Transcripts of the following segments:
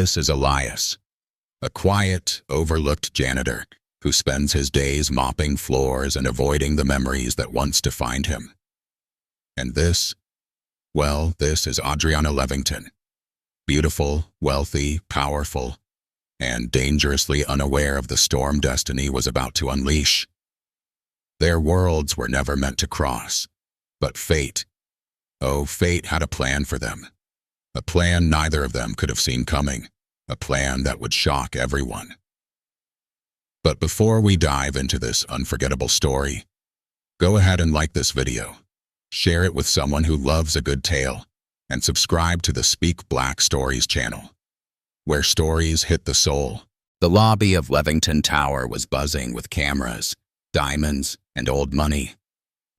This is Elias, a quiet, overlooked janitor who spends his days mopping floors and avoiding the memories that once defined him. And this is Adriana Levington. Beautiful, wealthy, powerful, and dangerously unaware of the storm destiny was about to unleash. Their worlds were never meant to cross, but fate had a plan for them. A plan neither of them could have seen coming, a plan that would shock everyone. But before we dive into this unforgettable story, go ahead and like this video, share it with someone who loves a good tale, and subscribe to the Speak Black Stories channel, where stories hit the soul. The lobby of Levington Tower was buzzing with cameras, diamonds, and old money,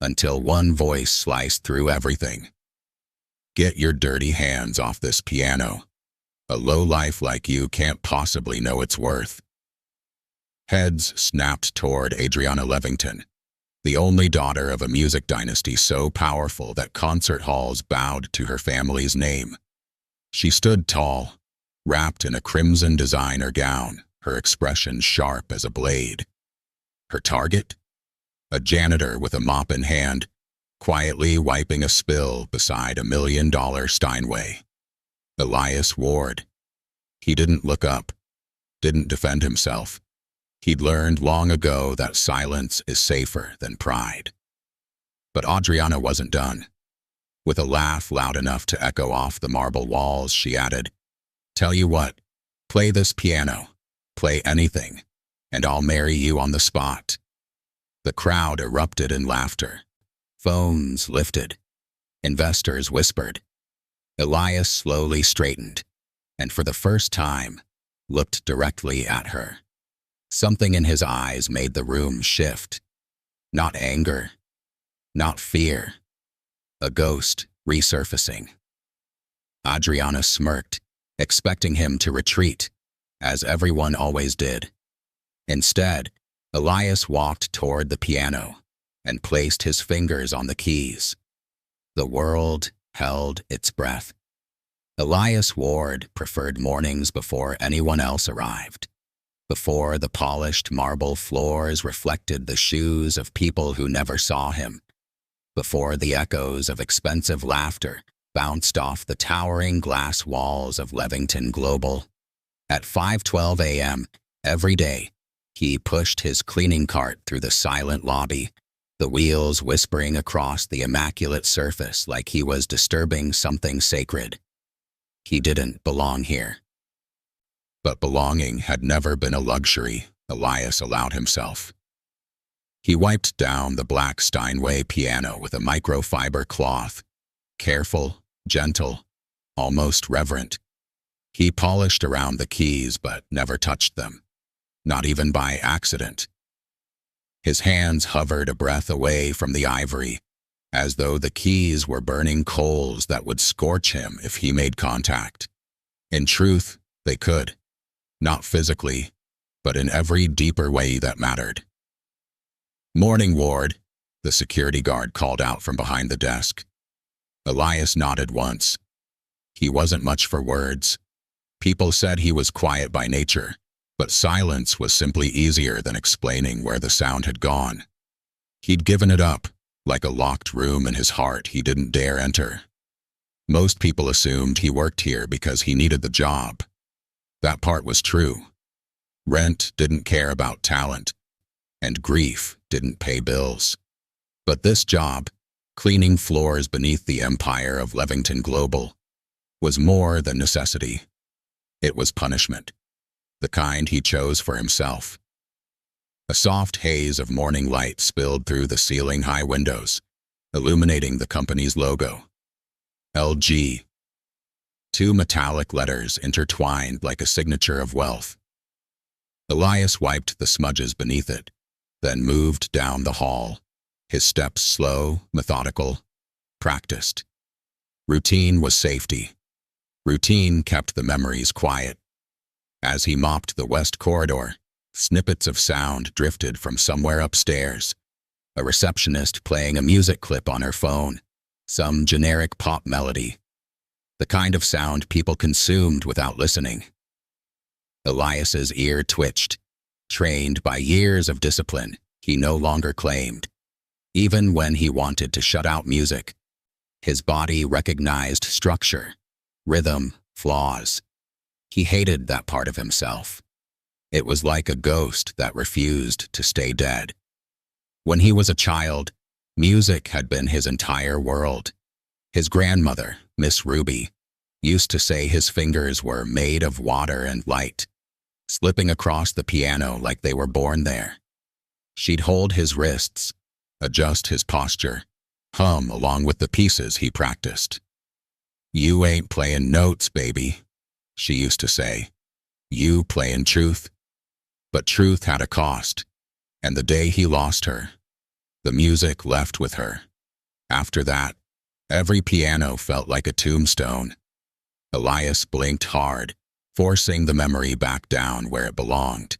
until one voice sliced through everything. Get your dirty hands off this piano. A lowlife like you can't possibly know its worth. Heads snapped toward Adriana Levington, the only daughter of a music dynasty so powerful that concert halls bowed to her family's name. She stood tall, wrapped in a crimson designer gown, her expression sharp as a blade. Her target? A janitor with a mop in hand, quietly wiping a spill beside $1 million Steinway. Elias Ward. He didn't look up, didn't defend himself. He'd learned long ago that silence is safer than pride. But Adriana wasn't done. With a laugh loud enough to echo off the marble walls, she added, "Tell you what, play this piano, play anything, and I'll marry you on the spot." The crowd erupted in laughter. Phones lifted. Investors whispered. Elias slowly straightened, and for the first time, looked directly at her. Something in his eyes made the room shift. Not anger, not fear. A ghost resurfacing. Adriana smirked, expecting him to retreat, as everyone always did. Instead, Elias walked toward the piano and placed his fingers on the keys. The world held its breath. Elias Ward preferred mornings before anyone else arrived, before the polished marble floors reflected the shoes of people who never saw him, before the echoes of expensive laughter bounced off the towering glass walls of Levington Global. At 5:12 a.m. every day, he pushed his cleaning cart through the silent lobby, the wheels whispering across the immaculate surface like he was disturbing something sacred. He didn't belong here. But belonging had never been a luxury Elias allowed himself. He wiped down the black Steinway piano with a microfiber cloth, careful, gentle, almost reverent. He polished around the keys but never touched them, not even by accident. His hands hovered a breath away from the ivory, as though the keys were burning coals that would scorch him if he made contact. In truth, they could. Not physically, but in every deeper way that mattered. "Morning, Ward," the security guard called out from behind the desk. Elias nodded once. He wasn't much for words. People said he was quiet by nature, but silence was simply easier than explaining where the sound had gone. He'd given it up, like a locked room in his heart he didn't dare enter. Most people assumed he worked here because he needed the job. That part was true. Rent didn't care about talent, and grief didn't pay bills. But this job, cleaning floors beneath the empire of Levington Global, was more than necessity. It was punishment, the kind he chose for himself. A soft haze of morning light spilled through the ceiling-high windows, illuminating the company's logo. LG. Two metallic letters intertwined like a signature of wealth. Elias wiped the smudges beneath it, then moved down the hall, his steps slow, methodical, practiced. Routine was safety. Routine kept the memories quiet. As he mopped the west corridor, snippets of sound drifted from somewhere upstairs. A receptionist playing a music clip on her phone, some generic pop melody. The kind of sound people consumed without listening. Elias's ear twitched. Trained by years of discipline, he no longer claimed. Even when he wanted to shut out music, his body recognized structure, rhythm, flaws. He hated that part of himself. It was like a ghost that refused to stay dead. When he was a child, music had been his entire world. His grandmother, Miss Ruby, used to say his fingers were made of water and light, slipping across the piano like they were born there. She'd hold his wrists, adjust his posture, hum along with the pieces he practiced. "You ain't playing notes, baby," she used to say. "You playing truth." But truth had a cost, and the day he lost her, the music left with her. After that, every piano felt like a tombstone. Elias blinked hard, forcing the memory back down where it belonged.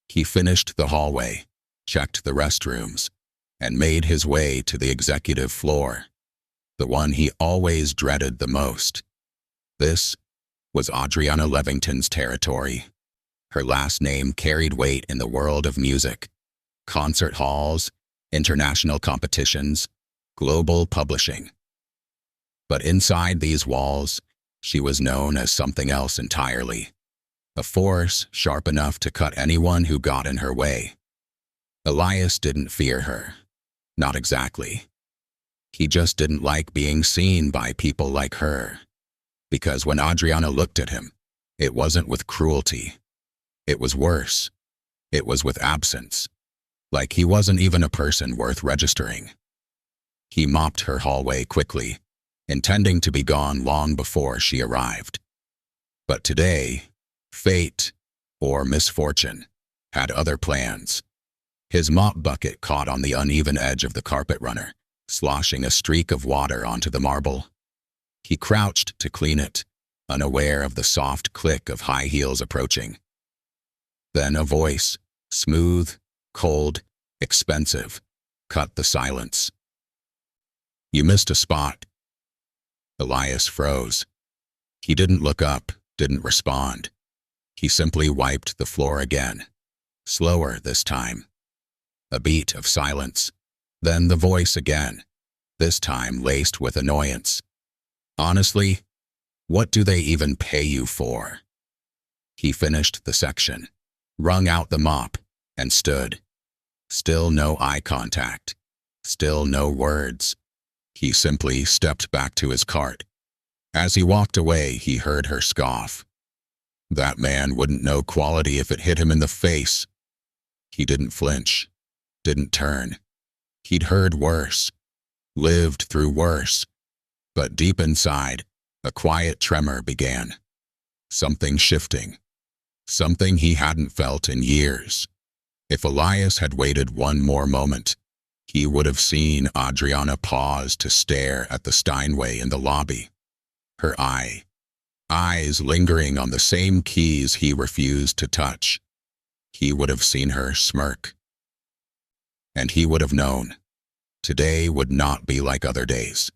He finished the hallway, checked the restrooms, and made his way to the executive floor, the one he always dreaded the most. This was Adriana Levington's territory. Her last name carried weight in the world of music. Concert halls, international competitions, global publishing. But inside these walls, she was known as something else entirely. A force sharp enough to cut anyone who got in her way. Elias didn't fear her. Not exactly. He just didn't like being seen by people like her. Because when Adriana looked at him, it wasn't with cruelty. It was worse. It was with absence. Like he wasn't even a person worth registering. He mopped her hallway quickly, intending to be gone long before she arrived. But today, fate, or misfortune, had other plans. His mop bucket caught on the uneven edge of the carpet runner, sloshing a streak of water onto the marble. He crouched to clean it, unaware of the soft click of high heels approaching. Then a voice, smooth, cold, expensive, cut the silence. "You missed a spot." Elias froze. He didn't look up, didn't respond. He simply wiped the floor again, slower this time. A beat of silence, then the voice again, this time laced with annoyance. "Honestly, what do they even pay you for?" He finished the section, wrung out the mop, and stood. Still no eye contact. Still no words. He simply stepped back to his cart. As he walked away, he heard her scoff. That man wouldn't know quality if it hit him in the face. He didn't flinch, didn't turn. He'd heard worse, lived through worse. But deep inside, a quiet tremor began. Something shifting. Something he hadn't felt in years. If Elias had waited one more moment, he would have seen Adriana pause to stare at the Steinway in the lobby. Her eyes lingering on the same keys he refused to touch. He would have seen her smirk. And he would have known. Today would not be like other days.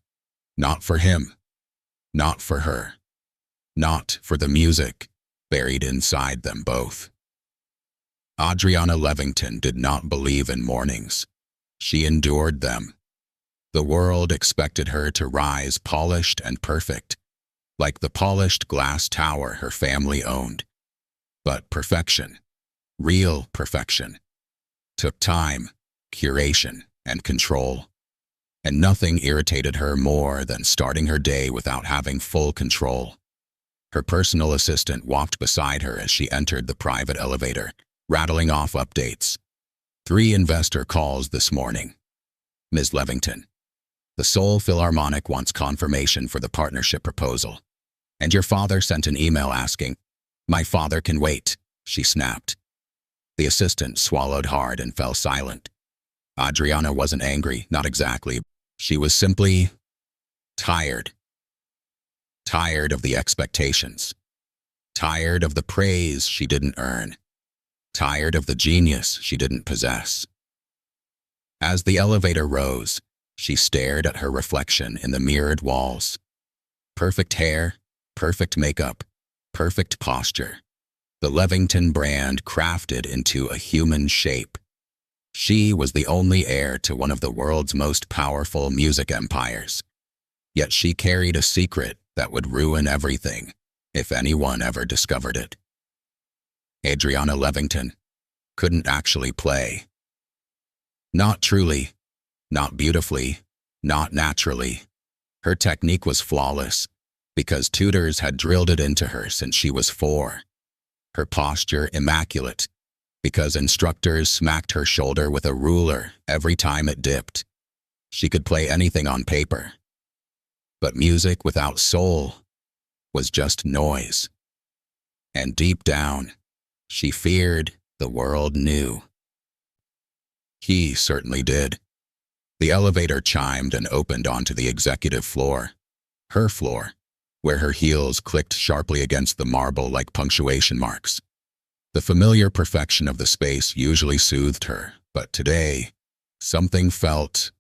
Not for him. Not for her. Not for the music buried inside them both. Adriana Levington did not believe in mornings. She endured them. The world expected her to rise polished and perfect, like the polished glass tower her family owned. But perfection, real perfection, took time, curation, and control. And nothing irritated her more than starting her day without having full control. Her personal assistant walked beside her as she entered the private elevator, rattling off updates. 3 investor calls this morning. Ms. Levington, the Seoul Philharmonic wants confirmation for the partnership proposal. And your father sent an email asking, "My father can wait," she snapped. The assistant swallowed hard and fell silent. Adriana wasn't angry, not exactly. She was simply tired. Tired of the expectations. Tired of the praise she didn't earn. Tired of the genius she didn't possess. As the elevator rose, she stared at her reflection in the mirrored walls. Perfect hair, perfect makeup, perfect posture. the Levington brand crafted into a human shape. She was the only heir to one of the world's most powerful music empires. Yet she carried a secret that would ruin everything if anyone ever discovered it. Adriana Levington couldn't actually play. Not truly, not beautifully, not naturally. Her technique was flawless because tutors had drilled it into her since she was 4. Her posture immaculate because instructors smacked her shoulder with a ruler every time it dipped. She could play anything on paper. But music without soul was just noise. And deep down, she feared the world knew. He certainly did. The elevator chimed and opened onto the executive floor, her floor, where her heels clicked sharply against the marble like punctuation marks. The familiar perfection of the space usually soothed her, but today, something felt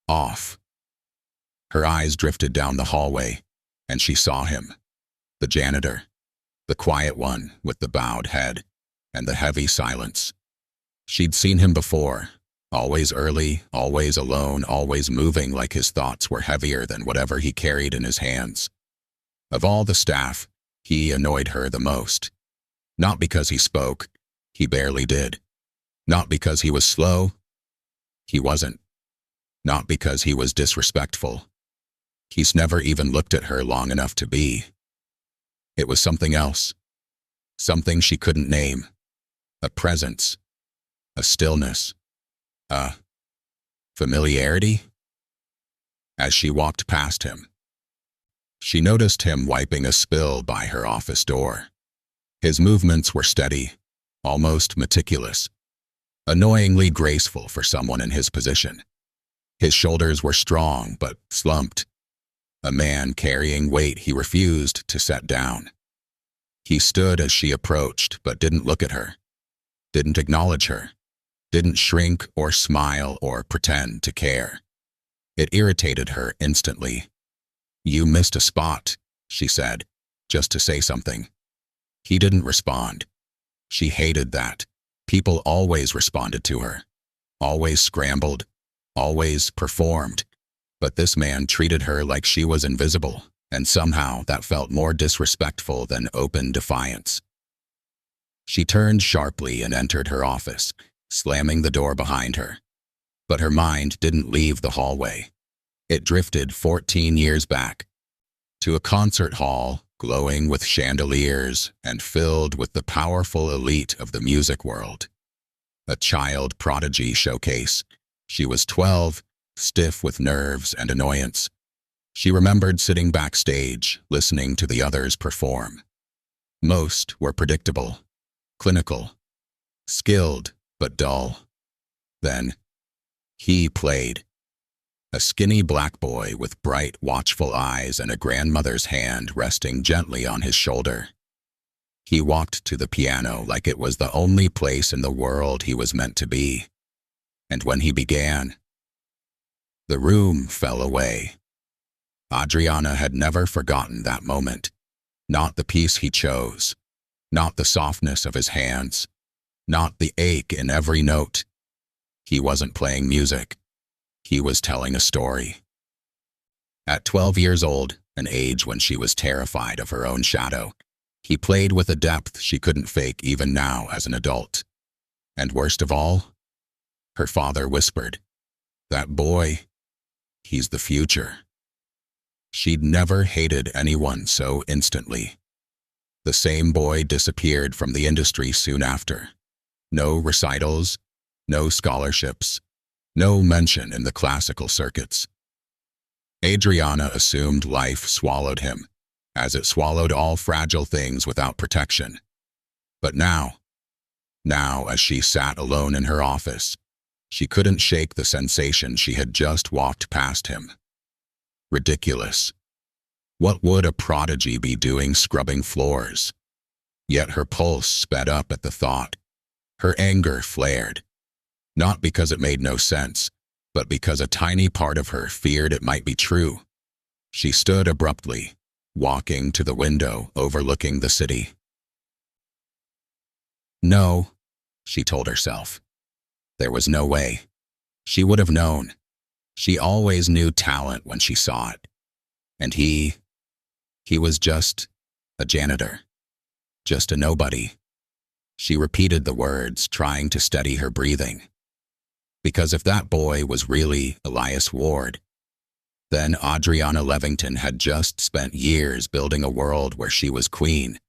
off. Her eyes drifted down the hallway, and she saw him, the janitor, the quiet one with the bowed head and the heavy silence. She'd seen him before, always early, always alone, always moving like his thoughts were heavier than whatever he carried in his hands. Of all the staff, he annoyed her the most. Not because he spoke, he barely did. Not because he was slow, he wasn't. Not because he was disrespectful. He's never even looked at her long enough to be. It was something else. Something she couldn't name. A presence. A stillness. A familiarity? As she walked past him, she noticed him wiping a spill by her office door. His movements were steady, almost meticulous, annoyingly graceful for someone in his position. His shoulders were strong but slumped, a man carrying weight he refused to set down. He stood as she approached but didn't look at her, didn't acknowledge her, didn't shrink or smile or pretend to care. It irritated her instantly. "You missed a spot," she said, just to say something. He didn't respond. She hated that. People always responded to her, always scrambled, always performed. But this man treated her like she was invisible, and somehow that felt more disrespectful than open defiance. She turned sharply and entered her office, slamming the door behind her. But her mind didn't leave the hallway. It drifted 14 years back, to a concert hall glowing with chandeliers and filled with the powerful elite of the music world. A child prodigy showcase. She was 12, stiff with nerves and annoyance. She remembered sitting backstage, listening to the others perform. Most were predictable, clinical, skilled but dull. Then, he played. A skinny black boy with bright, watchful eyes and a grandmother's hand resting gently on his shoulder. He walked to the piano like it was the only place in the world he was meant to be. And when he began, the room fell away. Adriana had never forgotten that moment. Not the piece he chose, not the softness of his hands, not the ache in every note. He wasn't playing music. He was telling a story. At 12 years old, an age when she was terrified of her own shadow, he played with a depth she couldn't fake even now as an adult. And worst of all, her father whispered, "That boy, he's the future." She'd never hated anyone so instantly. The same boy disappeared from the industry soon after. No recitals, no scholarships, no mention in the classical circuits. Adriana assumed life swallowed him, as it swallowed all fragile things without protection. But now, as she sat alone in her office, she couldn't shake the sensation she had just walked past him. Ridiculous. What would a prodigy be doing scrubbing floors? Yet her pulse sped up at the thought. Her anger flared. Not because it made no sense, but because a tiny part of her feared it might be true. She stood abruptly, walking to the window overlooking the city. No, she told herself. There was no way. She would have known. She always knew talent when she saw it. And he was just a janitor. Just a nobody. She repeated the words, trying to steady her breathing. Because if that boy was really Elias Ward, then Adriana Levington had just spent years building a world where she was queen,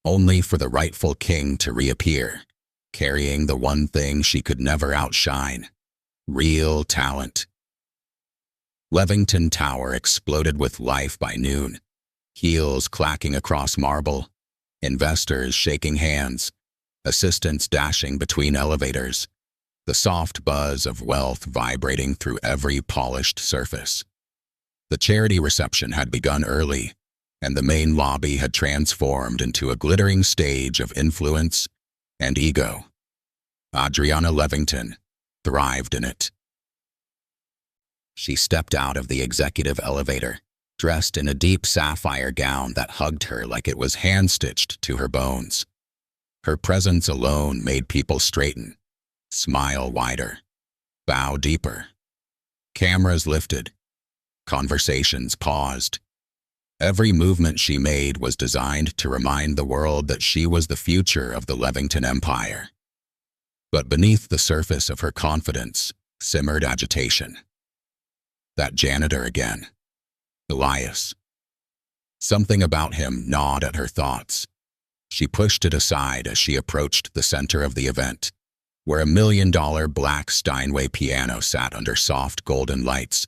only for the rightful king to reappear, carrying the one thing she could never outshine: real talent. Levington Tower exploded with life by noon, heels clacking across marble, investors shaking hands, assistants dashing between elevators, the soft buzz of wealth vibrating through every polished surface. The charity reception had begun early, and the main lobby had transformed into a glittering stage of influence and ego. Adriana Levington thrived in it. She stepped out of the executive elevator, dressed in a deep sapphire gown that hugged her like it was hand-stitched to her bones. Her presence alone made people straighten, smile wider, bow deeper. Cameras lifted. Conversations paused. Every movement she made was designed to remind the world that she was the future of the Levington Empire. But beneath the surface of her confidence simmered agitation. That janitor again. Elias. Something about him gnawed at her thoughts. She pushed it aside as she approached the center of the event, where $1 million black Steinway piano sat under soft golden lights,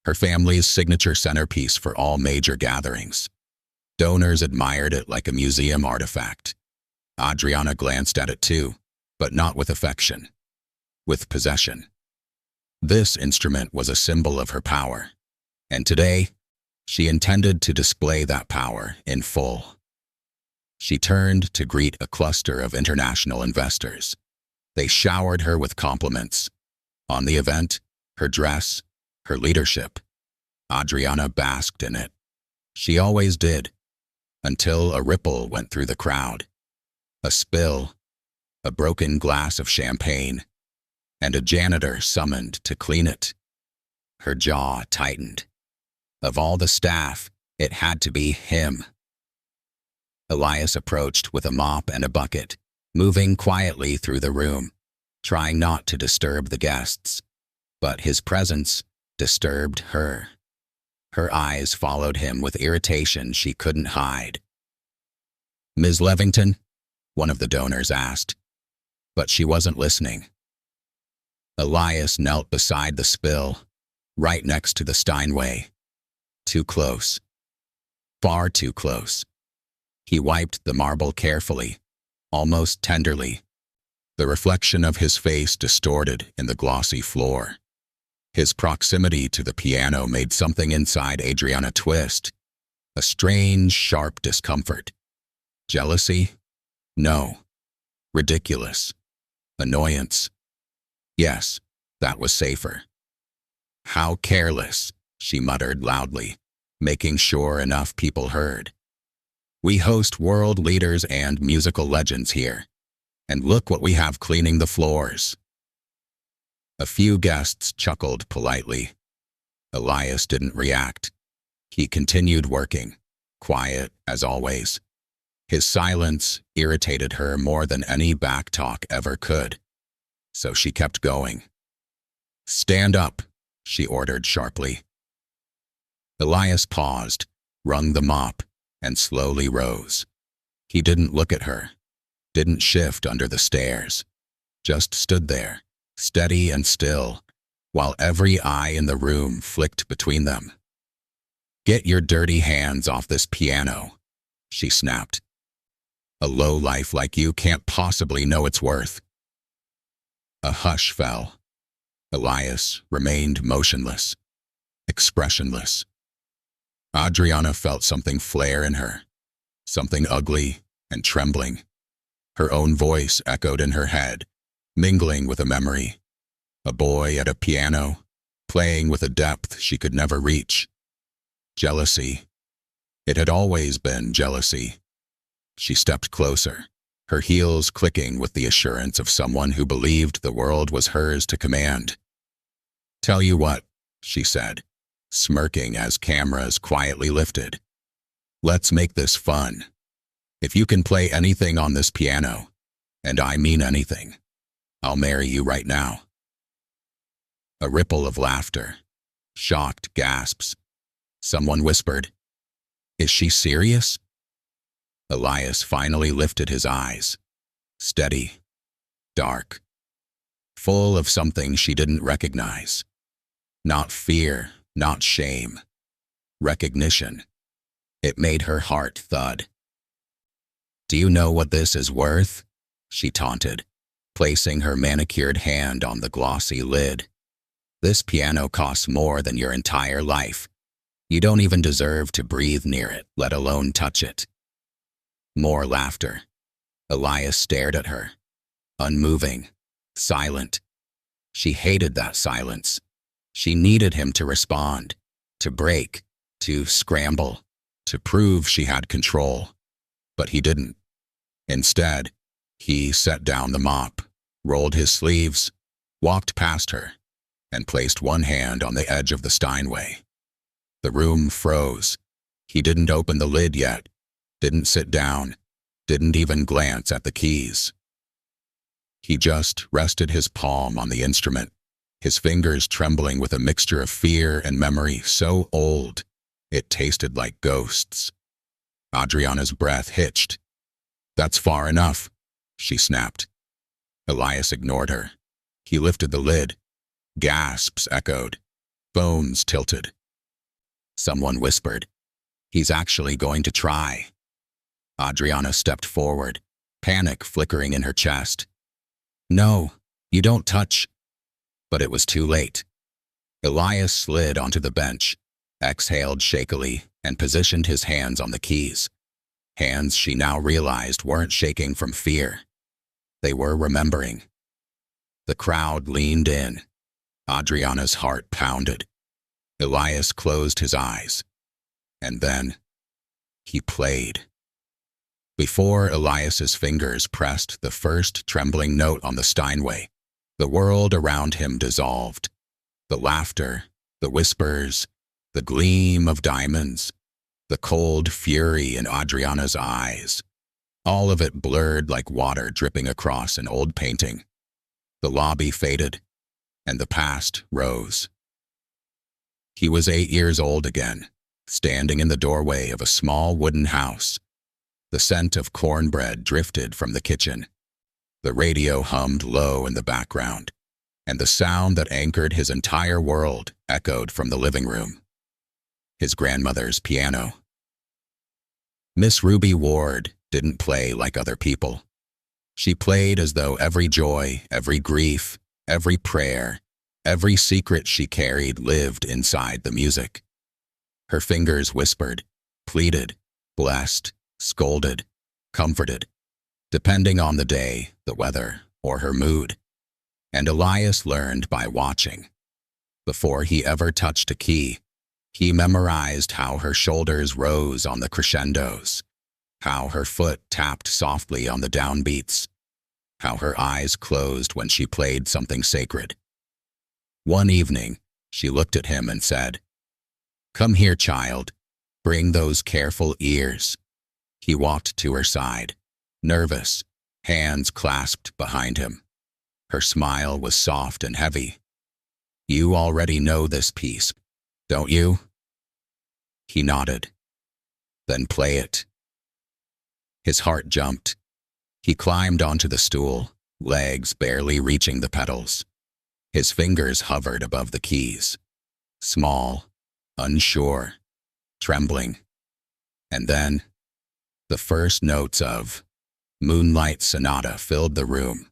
her family's signature centerpiece for all major gatherings. Donors admired it like a museum artifact. Adriana glanced at it too, but not with affection, with possession. This instrument was a symbol of her power, and today, she intended to display that power in full. She turned to greet a cluster of international investors. They showered her with compliments on the event, her dress, her leadership. Adriana basked in it. She always did, until a ripple went through the crowd. A spill, a broken glass of champagne, and a janitor summoned to clean it. Her jaw tightened. Of all the staff, it had to be him. Elias approached with a mop and a bucket, moving quietly through the room, trying not to disturb the guests. But his presence disturbed her. Her eyes followed him with irritation she couldn't hide. "Ms. Levington?" one of the donors asked, but she wasn't listening. Elias knelt beside the spill, right next to the Steinway. Too close. Far too close. He wiped the marble carefully, almost tenderly. The reflection of his face distorted in the glossy floor. His proximity to the piano made something inside Adriana twist. A strange, sharp discomfort. Jealousy? No. Ridiculous. Annoyance? Yes, that was safer. "How careless," she muttered loudly, making sure enough people heard. "We host world leaders and musical legends here, and look what we have cleaning the floors." A few guests chuckled politely. Elias didn't react. He continued working, quiet as always. His silence irritated her more than any backtalk ever could, so she kept going. "Stand up," she ordered sharply. Elias paused, wrung the mop, and slowly rose. He didn't look at her, didn't shift under the stairs, just stood there, steady and still, while every eye in the room flicked between them. "Get your dirty hands off this piano," she snapped. "A lowlife like you can't possibly know its worth." A hush fell. Elias remained motionless, expressionless. Adriana felt something flare in her, something ugly and trembling. Her own voice echoed in her head, mingling with a memory. A boy at a piano, playing with a depth she could never reach. Jealousy. It had always been jealousy. She stepped closer, her heels clicking with the assurance of someone who believed the world was hers to command. "Tell you what," she said, smirking as cameras quietly lifted. "Let's make this fun. If you can play anything on this piano, and I mean anything, I'll marry you right now." A ripple of laughter, shocked gasps. Someone whispered, "Is she serious?" Elias finally lifted his eyes, steady, dark, full of something she didn't recognize. Not fear, not shame. Recognition. It made her heart thud. "Do you know what this is worth?" she taunted, placing her manicured hand on the glossy lid. "This piano costs more than your entire life. You don't even deserve to breathe near it, let alone touch it." More laughter. Elias stared at her, unmoving, silent. She hated that silence. She needed him to respond, to break, to scramble, to prove she had control. But he didn't. Instead, he set down the mop, rolled his sleeves, walked past her, and placed one hand on the edge of the Steinway. The room froze. He didn't open the lid yet, didn't sit down, didn't even glance at the keys. He just rested his palm on the instrument, his fingers trembling with a mixture of fear and memory so old it tasted like ghosts. Adriana's breath hitched. "That's far enough," she snapped. Elias ignored her. He lifted the lid. Gasps echoed. Bones tilted. Someone whispered, "He's actually going to try." Adriana stepped forward, panic flickering in her chest. "No, you don't touch." But it was too late. Elias slid onto the bench, exhaled shakily, and positioned his hands on the keys. Hands she now realized weren't shaking from fear. They were remembering. The crowd leaned in. Adriana's heart pounded. Elias closed his eyes. And then, he played. Before Elias's fingers pressed the first trembling note on the Steinway, the world around him dissolved. The laughter, the whispers, the gleam of diamonds, the cold fury in Adriana's eyes. All of it blurred like water dripping across an old painting. The lobby faded, and the past rose. He was 8 years old again, standing in the doorway of a small wooden house. The scent of cornbread drifted from the kitchen. The radio hummed low in the background, and the sound that anchored his entire world echoed from the living room. His grandmother's piano. Miss Ruby Ward didn't play like other people. She played as though every joy, every grief, every prayer, every secret she carried lived inside the music. Her fingers whispered, pleaded, blessed, scolded, comforted, depending on the day, the weather, or her mood. And Elias learned by watching. Before he ever touched a key, he memorized how her shoulders rose on the crescendos, how her foot tapped softly on the downbeats, how her eyes closed when she played something sacred. One evening, she looked at him and said, "Come here, child. Bring those careful ears." He walked to her side, nervous, hands clasped behind him. Her smile was soft and heavy. "You already know this piece, don't you?" He nodded. "Then play it." His heart jumped. He climbed onto the stool, legs barely reaching the pedals. His fingers hovered above the keys, small, unsure, trembling. And then, the first notes of Moonlight Sonata filled the room.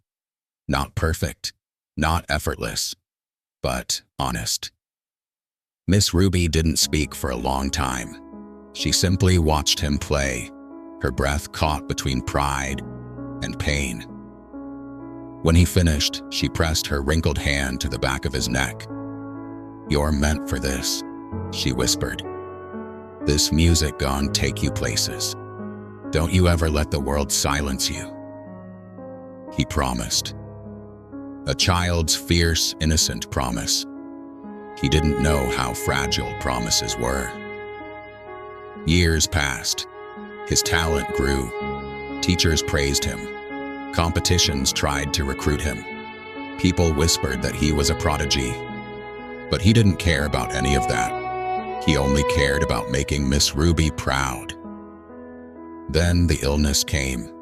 Not perfect, not effortless, but honest. Miss Ruby didn't speak for a long time. She simply watched him play, her breath caught between pride and pain. When he finished, she pressed her wrinkled hand to the back of his neck. "You're meant for this," she whispered. "This music gonna take you places. Don't you ever let the world silence you. he promised. A child's fierce, innocent promise. He didn't know how fragile promises were. Years passed. His talent grew. Teachers praised him. Competitions tried to recruit him. People whispered that he was a prodigy. But he didn't care about any of that. He only cared about making Miss Ruby proud. Then the illness came.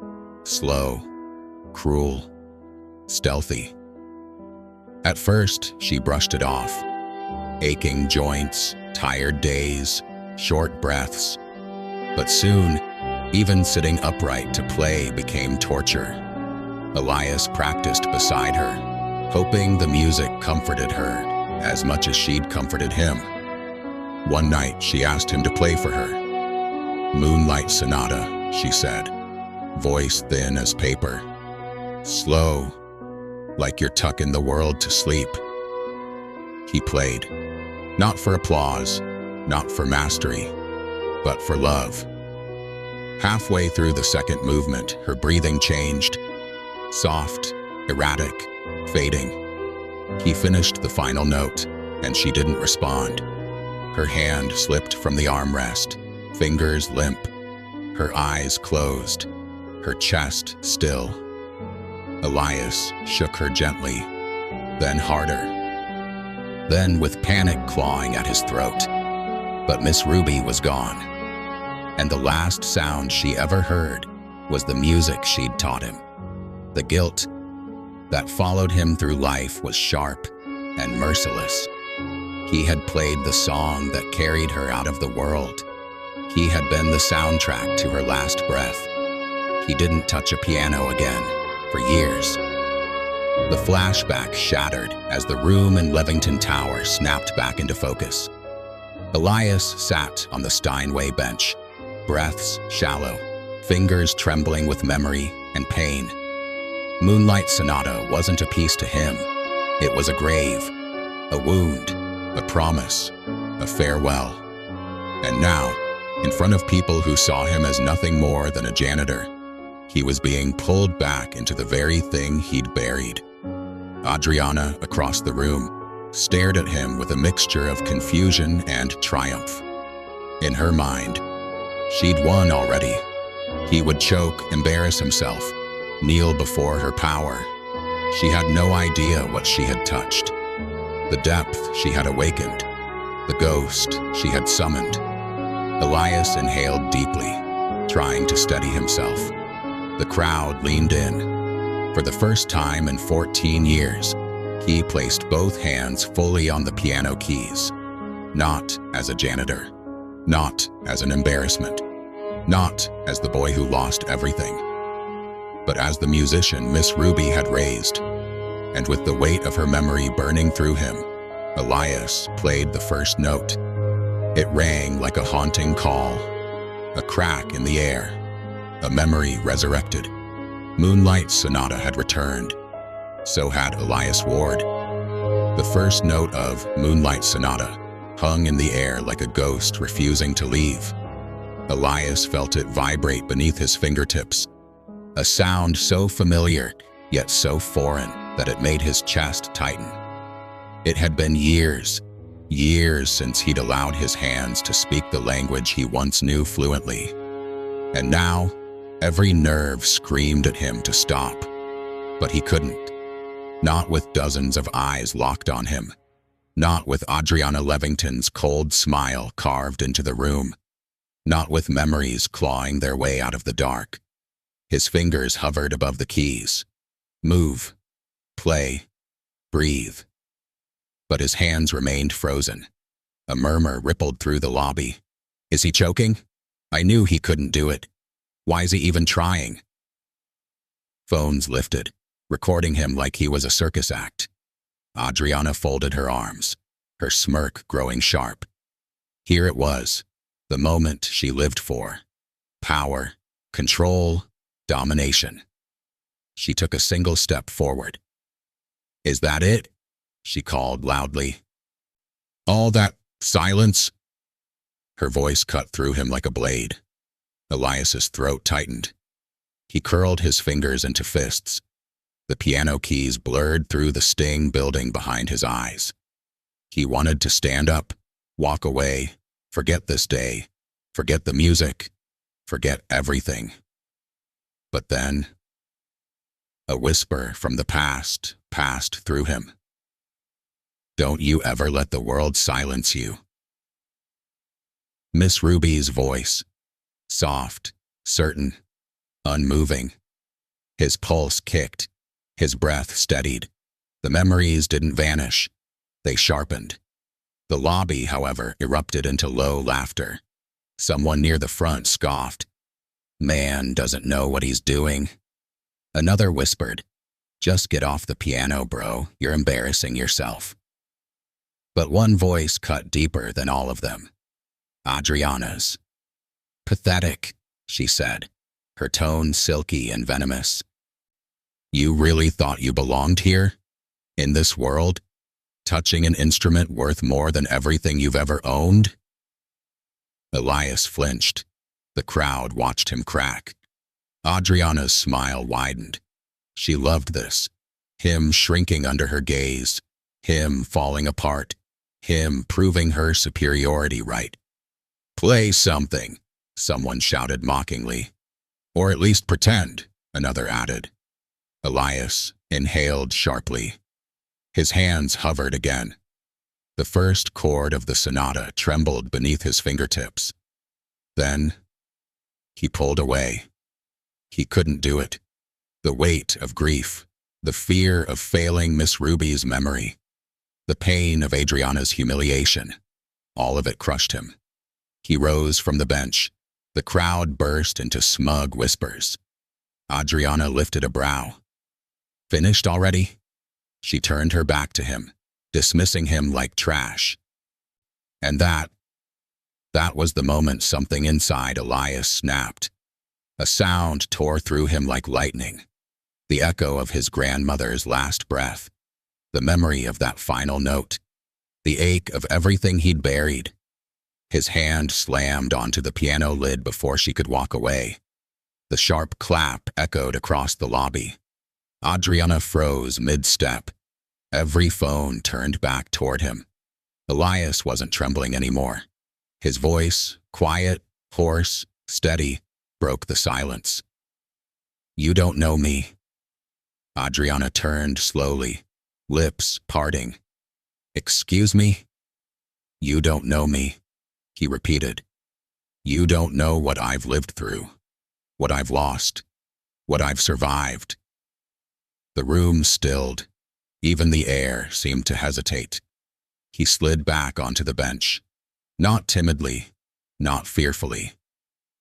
Slow, cruel, stealthy. At first, she brushed it off. Aching joints, tired days, short breaths. But soon, even sitting upright to play became torture. Elias practiced beside her, hoping the music comforted her as much as she'd comforted him. One night, she asked him to play for her. "Moonlight Sonata," she said, voice thin as paper. Slow, like you're tucking the world to sleep. He played, not for applause, not for mastery, but for love. Halfway through the second movement, her breathing changed. Soft, erratic, fading. He finished the final note, and she didn't respond. Her hand slipped from the armrest, fingers limp, her eyes closed, her chest still. Elias shook her gently, then harder, then with panic clawing at his throat. But Miss Ruby was gone, and the last sound she ever heard was the music she'd taught him. The guilt that followed him through life was sharp and merciless. He had played the song that carried her out of the world. He had been the soundtrack to her last breath. He didn't touch a piano again for years. The flashback shattered as the room in Levington Tower snapped back into focus. Elias sat on the Steinway bench, breaths shallow, fingers trembling with memory and pain. Moonlight Sonata wasn't a piece to him. It was a grave, a wound, a promise, a farewell. And now, in front of people who saw him as nothing more than a janitor, he was being pulled back into the very thing he'd buried. Adriana, across the room, stared at him with a mixture of confusion and triumph. In her mind, she'd won already. He would choke, embarrass himself, kneel before her power. She had no idea what she had touched, the depth she had awakened, the ghost she had summoned. Elias inhaled deeply, trying to steady himself. The crowd leaned in. For the first time in 14 years, he placed both hands fully on the piano keys. Not as a janitor, not as an embarrassment, not as the boy who lost everything, but as the musician Miss Ruby had raised. And with the weight of her memory burning through him, Elias played the first note. It rang like a haunting call, a crack in the air, a memory resurrected. Moonlight Sonata had returned. So had Elias Ward. The first note of Moonlight Sonata hung in the air like a ghost refusing to leave. Elias felt it vibrate beneath his fingertips, a sound so familiar, yet so foreign that it made his chest tighten. It had been years since he'd allowed his hands to speak the language he once knew fluently. And now, every nerve screamed at him to stop, but he couldn't. Not with dozens of eyes locked on him. Not with Adriana Levington's cold smile carved into the room. Not with memories clawing their way out of the dark. His fingers hovered above the keys. Move, play, breathe. But his hands remained frozen. A murmur rippled through the lobby. Is he choking? I knew he couldn't do it. Why is he even trying? Phones lifted, recording him like he was a circus act. Adriana folded her arms, her smirk growing sharp. Here it was, the moment she lived for. Power, control, domination. She took a single step forward. Is that it? She called loudly. All that silence? Her voice cut through him like a blade. Elias's throat tightened. He curled his fingers into fists, The piano keys blurred through the sting building behind his eyes. He wanted to stand up, walk away, forget this day, forget the music, forget everything. But then, a whisper from the past passed through him. Don't you ever let the world silence you. Miss Ruby's voice, soft, certain, unmoving. His pulse kicked, his breath steadied. The memories didn't vanish, they sharpened. The lobby, however, erupted into low laughter. Someone near the front scoffed. Man doesn't know what he's doing. Another whispered, just get off the piano, bro, you're embarrassing yourself. But one voice cut deeper than all of them. Adriana's. Pathetic, she said, her tone silky and venomous. You really thought you belonged here? In this world? Touching an instrument worth more than everything you've ever owned? Elias flinched. The crowd watched him crack. Adriana's smile widened. She loved this. Him shrinking under her gaze. Him falling apart. Him proving her superiority right. Play something, someone shouted mockingly. Or at least pretend, another added. Elias inhaled sharply. His hands hovered again. The first chord of the sonata trembled beneath his fingertips. Then, he pulled away. He couldn't do it. The weight of grief, the fear of failing Miss Ruby's memory, the pain of Adriana's humiliation, all of it crushed him. He rose from the bench. The crowd burst into smug whispers. Adriana lifted a brow. Finished already? She turned her back to him, dismissing him like trash. And that was the moment something inside Elias snapped. A sound tore through him like lightning. The echo of his grandmother's last breath. The memory of that final note. The ache of everything he'd buried. His hand slammed onto the piano lid before she could walk away. The sharp clap echoed across the lobby. Adriana froze mid-step. Every phone turned back toward him. Elias wasn't trembling anymore. His voice, quiet, hoarse, steady, broke the silence. You don't know me. Adriana turned slowly, lips parting. Excuse me? You don't know me, he repeated. You don't know what I've lived through, what I've lost, what I've survived. The room stilled. Even the air seemed to hesitate. He slid back onto the bench. Not timidly, not fearfully,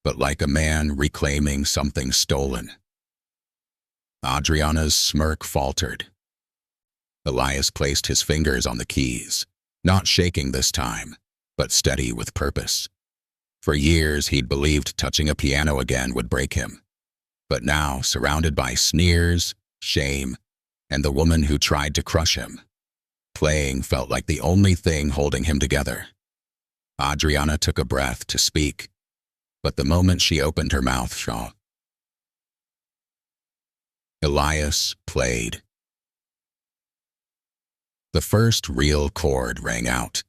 but like a man reclaiming something stolen. Adriana's smirk faltered. Elias placed his fingers on the keys, not shaking this time, but steady with purpose. For years he'd believed touching a piano again would break him. But now, surrounded by sneers, shame, and the woman who tried to crush him, playing felt like the only thing holding him together. Adriana took a breath to speak, but the moment she opened her mouth, Elias played. The first real chord rang out,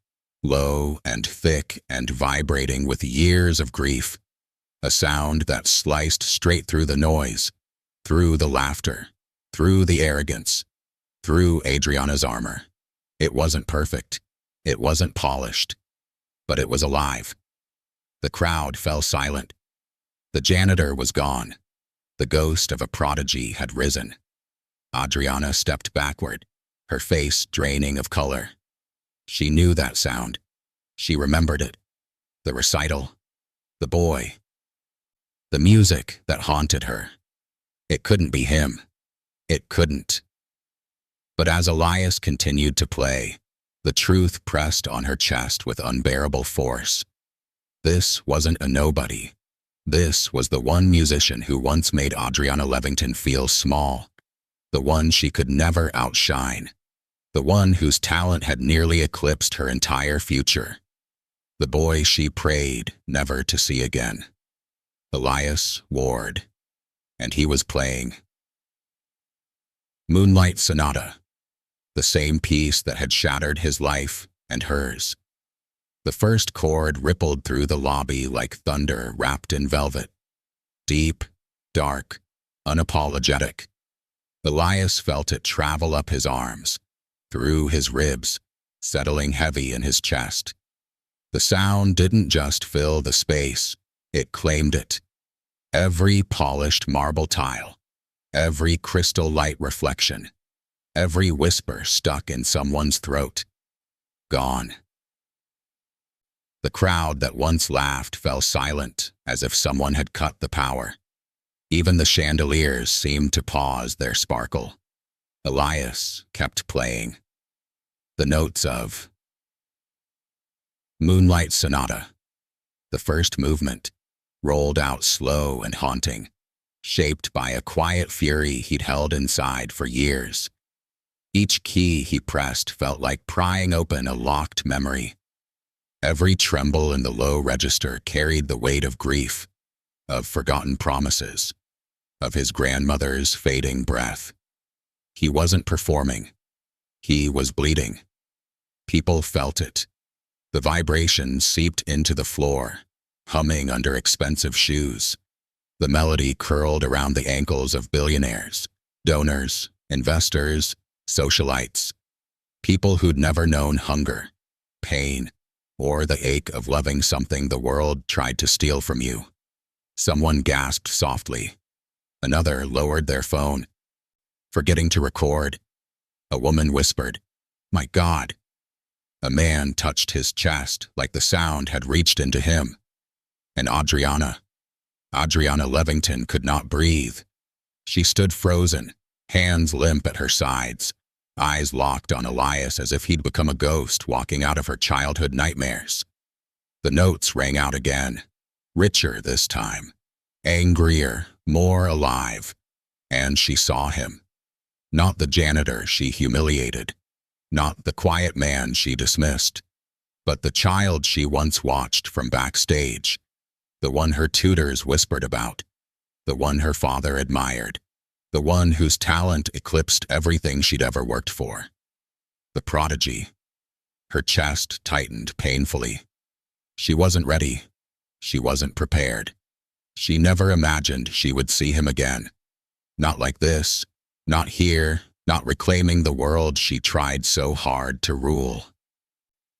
low and thick and vibrating with years of grief, a sound that sliced straight through the noise, through the laughter, through the arrogance, through Adriana's armor. It wasn't perfect, it wasn't polished, but it was alive. The crowd fell silent. The janitor was gone. The ghost of a prodigy had risen. Adriana stepped backward, her face draining of color. She knew that sound. She remembered it. The recital, the boy, the music that haunted her. It couldn't be him. It couldn't. But as Elias continued to play, the truth pressed on her chest with unbearable force. This wasn't a nobody. This was the one musician who once made Adriana Levington feel small, the one she could never outshine, the one whose talent had nearly eclipsed her entire future, the boy she prayed never to see again. Elias Ward. And he was playing. Moonlight Sonata, the same piece that had shattered his life and hers. The first chord rippled through the lobby like thunder wrapped in velvet. Deep, dark, unapologetic. Elias felt it travel up his arms, through his ribs, settling heavy in his chest. The sound didn't just fill the space, it claimed it. Every polished marble tile, every crystal light reflection, every whisper stuck in someone's throat. Gone. The crowd that once laughed fell silent, as if someone had cut the power. Even the chandeliers seemed to pause their sparkle. Elias kept playing. The notes of Moonlight Sonata. The first movement, rolled out slow and haunting, shaped by a quiet fury he'd held inside for years. Each key he pressed felt like prying open a locked memory. Every tremble in the low register carried the weight of grief, of forgotten promises, of his grandmother's fading breath. He wasn't performing. He was bleeding. People felt it. The vibration seeped into the floor, humming under expensive shoes. The melody curled around the ankles of billionaires, donors, investors, socialites, people who'd never known hunger, pain, or the ache of loving something the world tried to steal from you. Someone gasped softly. Another lowered their phone, forgetting to record. A woman whispered, "My God." A man touched his chest like the sound had reached into him. And Adriana Levington could not breathe. She stood frozen, hands limp at her sides, eyes locked on Elias as if he'd become a ghost walking out of her childhood nightmares. The notes rang out again, richer this time, angrier, more alive. And she saw him. Not the janitor she humiliated, not the quiet man she dismissed, but the child she once watched from backstage, the one her tutors whispered about, the one her father admired, the one whose talent eclipsed everything she'd ever worked for. The prodigy. Her chest tightened painfully. She wasn't ready. She wasn't prepared. She never imagined she would see him again. Not like this, not here, not reclaiming the world she tried so hard to rule.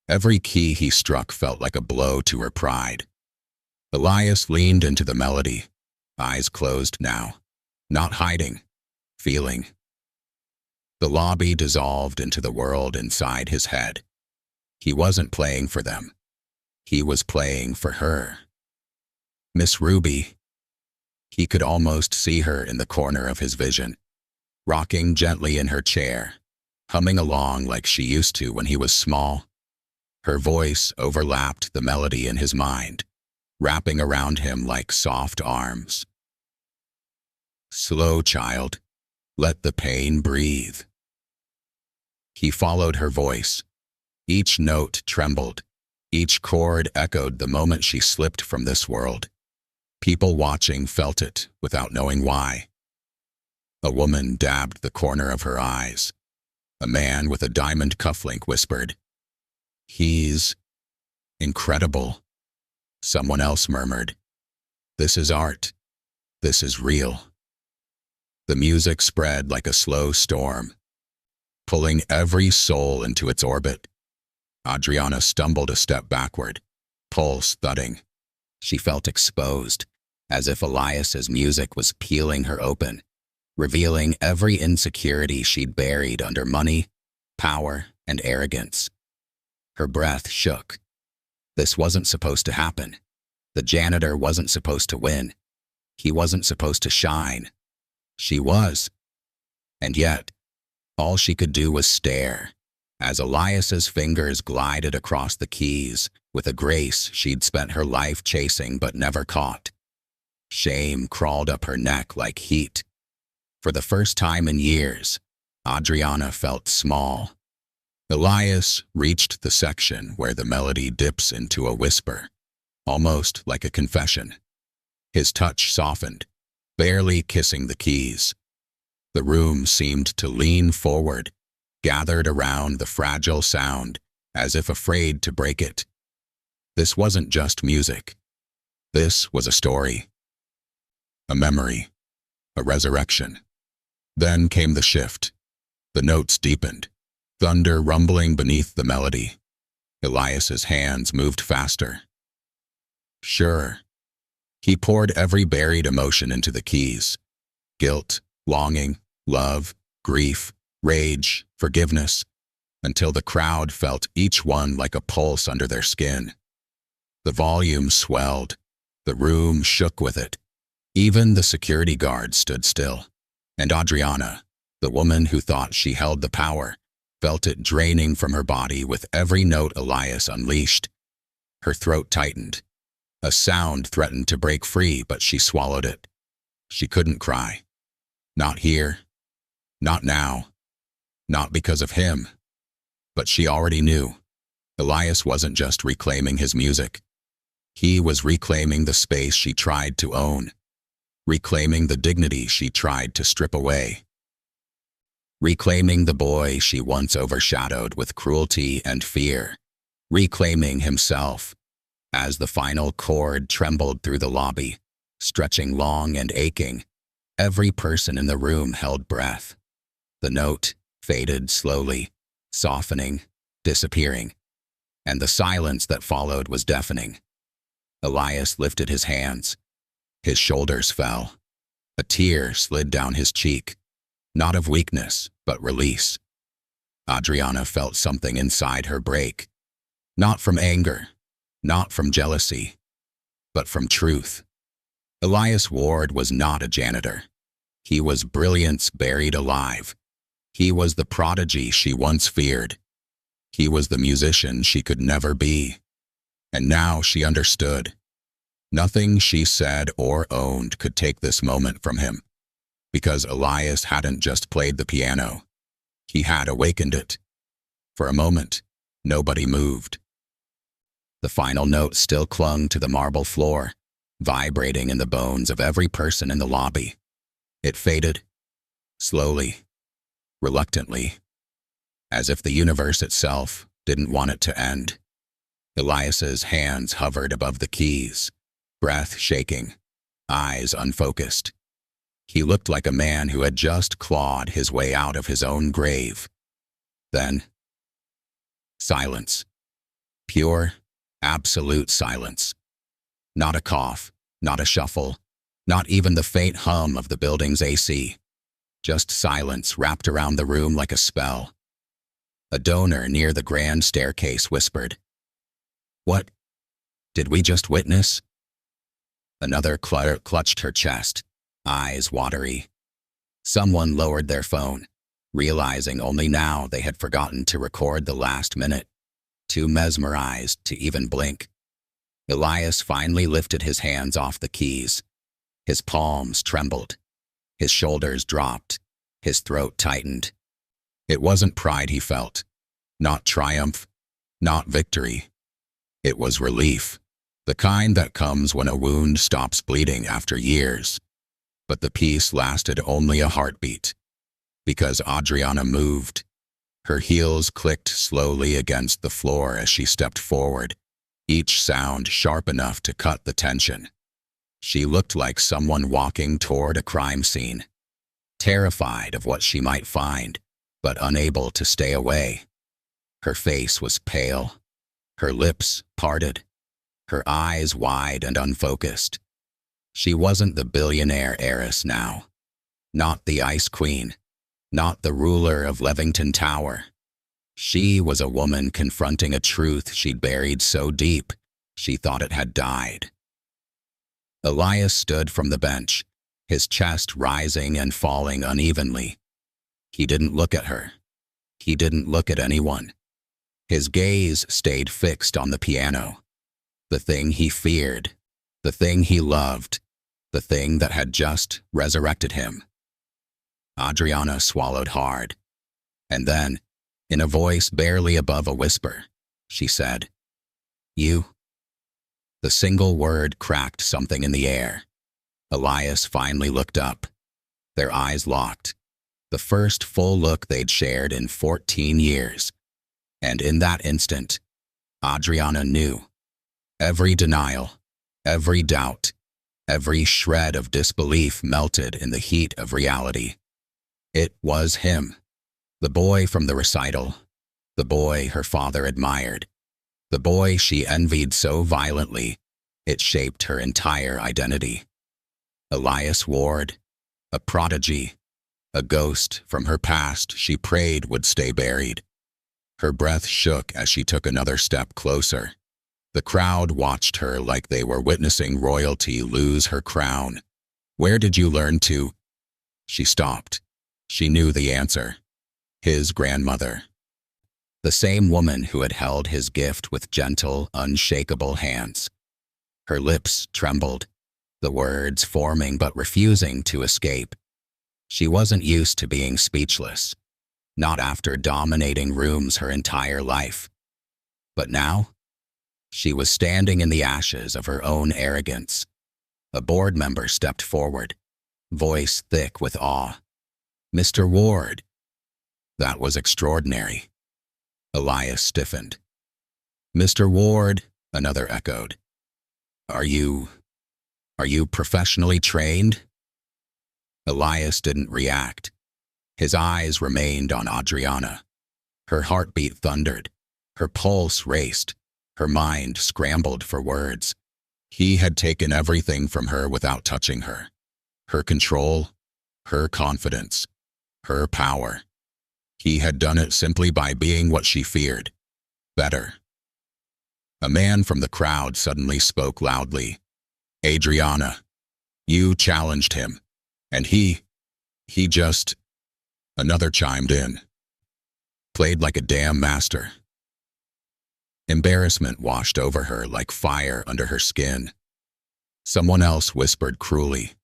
Every key he struck felt like a blow to her pride. Elias leaned into the melody, eyes closed now, not hiding, feeling. The lobby dissolved into the world inside his head. He wasn't playing for them. He was playing for her. Miss Ruby. He could almost see her in the corner of his vision, rocking gently in her chair, humming along like she used to when he was small. Her voice overlapped the melody in his mind, wrapping around him like soft arms. "Slow, child. Let the pain breathe." He followed her voice. Each note trembled. Each chord echoed the moment she slipped from this world. People watching felt it without knowing why. A woman dabbed the corner of her eyes. A man with a diamond cufflink whispered, "He's incredible." Someone else murmured, "This is art. This is real." The music spread like a slow storm, pulling every soul into its orbit. Adriana stumbled a step backward, pulse thudding. She felt exposed, as if Elias's music was peeling her open, revealing every insecurity she'd buried under money, power, and arrogance. Her breath shook. This wasn't supposed to happen. The janitor wasn't supposed to win. He wasn't supposed to shine. She was. And yet, all she could do was stare, as Elias's fingers glided across the keys with a grace she'd spent her life chasing but never caught. Shame crawled up her neck like heat. For the first time in years, Adriana felt small. Elias reached the section where the melody dips into a whisper, almost like a confession. His touch softened, barely kissing the keys. The room seemed to lean forward, gathered around the fragile sound, as if afraid to break it. This wasn't just music. This was a story, a memory, a resurrection. Then came the shift. The notes deepened, thunder rumbling beneath the melody. Elias's hands moved faster. Sure. He poured every buried emotion into the keys. Guilt, longing, love, grief, rage, forgiveness, until the crowd felt each one like a pulse under their skin. The volume swelled. The room shook with it. Even the security guards stood still. And Adriana, the woman who thought she held the power, felt it draining from her body with every note Elias unleashed. Her throat tightened. A sound threatened to break free, but she swallowed it. She couldn't cry. Not here. Not now. Not because of him. But she already knew. Elias wasn't just reclaiming his music. He was reclaiming the space she tried to own. Reclaiming the dignity she tried to strip away. Reclaiming the boy she once overshadowed with cruelty and fear. Reclaiming himself. As the final chord trembled through the lobby, stretching long and aching, every person in the room held breath. The note faded slowly, softening, disappearing, and the silence that followed was deafening. Elias lifted his hands. His shoulders fell. A tear slid down his cheek, not of weakness, but release. Adriana felt something inside her break, not from anger, not from jealousy, but from truth. Elias Ward was not a janitor. He was brilliance buried alive. He was the prodigy she once feared. He was the musician she could never be. And now she understood. Nothing she said or owned could take this moment from him, because Elias hadn't just played the piano. He had awakened it. For a moment, nobody moved. The final note still clung to the marble floor, vibrating in the bones of every person in the lobby. It faded, slowly, reluctantly, as if the universe itself didn't want it to end. Elias's hands hovered above the keys, breath shaking, eyes unfocused. He looked like a man who had just clawed his way out of his own grave. Then, silence. Pure, absolute silence. Not a cough, not a shuffle, not even the faint hum of the building's AC. Just silence wrapped around the room like a spell. A donor near the grand staircase whispered, "What did we just witness?" Another clutched her chest, eyes watery. Someone lowered their phone, realizing only now they had forgotten to record the last minute, too mesmerized to even blink. Elias finally lifted his hands off the keys. His palms trembled. His shoulders dropped. His throat tightened. It wasn't pride he felt, not triumph, not victory. It was relief, the kind that comes when a wound stops bleeding after years. But the peace lasted only a heartbeat, because Adriana moved. Her heels clicked slowly against the floor as she stepped forward, each sound sharp enough to cut the tension. She looked like someone walking toward a crime scene, terrified of what she might find, but unable to stay away. Her face was pale, her lips parted, her eyes wide and unfocused. She wasn't the billionaire heiress now, not the ice queen, not the ruler of Levington Tower. She was a woman confronting a truth she'd buried so deep she thought it had died. Elias stood from the bench, his chest rising and falling unevenly. He didn't look at her. He didn't look at anyone. His gaze stayed fixed on the piano. The thing he feared, the thing he loved, the thing that had just resurrected him. Adriana swallowed hard, and then, in a voice barely above a whisper, she said, "You?" The single word cracked something in the air. Elias finally looked up. Their eyes locked, the first full look they'd shared in 14 years. And in that instant, Adriana knew. Every denial, every doubt, every shred of disbelief melted in the heat of reality. It was him, the boy from the recital, the boy her father admired, the boy she envied so violently it shaped her entire identity. Elias Ward, a prodigy, a ghost from her past she prayed would stay buried. Her breath shook as she took another step closer. The crowd watched her like they were witnessing royalty lose her crown. "Where did you learn to?" She stopped. She knew the answer. His grandmother. The same woman who had held his gift with gentle, unshakable hands. Her lips trembled, the words forming but refusing to escape. She wasn't used to being speechless, not after dominating rooms her entire life. But now, she was standing in the ashes of her own arrogance. A board member stepped forward, voice thick with awe. "Mr. Ward." That was extraordinary. Elias stiffened. "Mr. Ward," another echoed. Are you professionally trained?" Elias didn't react. His eyes remained on Adriana. Her heartbeat thundered. Her pulse raced. Her mind scrambled for words. He had taken everything from her without touching her. Her control, her confidence, her power. He had done it simply by being what she feared. Better. A man from the crowd suddenly spoke loudly. "Adriana, you challenged him, and he just..." Another chimed in. "Played like a damn master." Embarrassment washed over her like fire under her skin. Someone else whispered cruelly,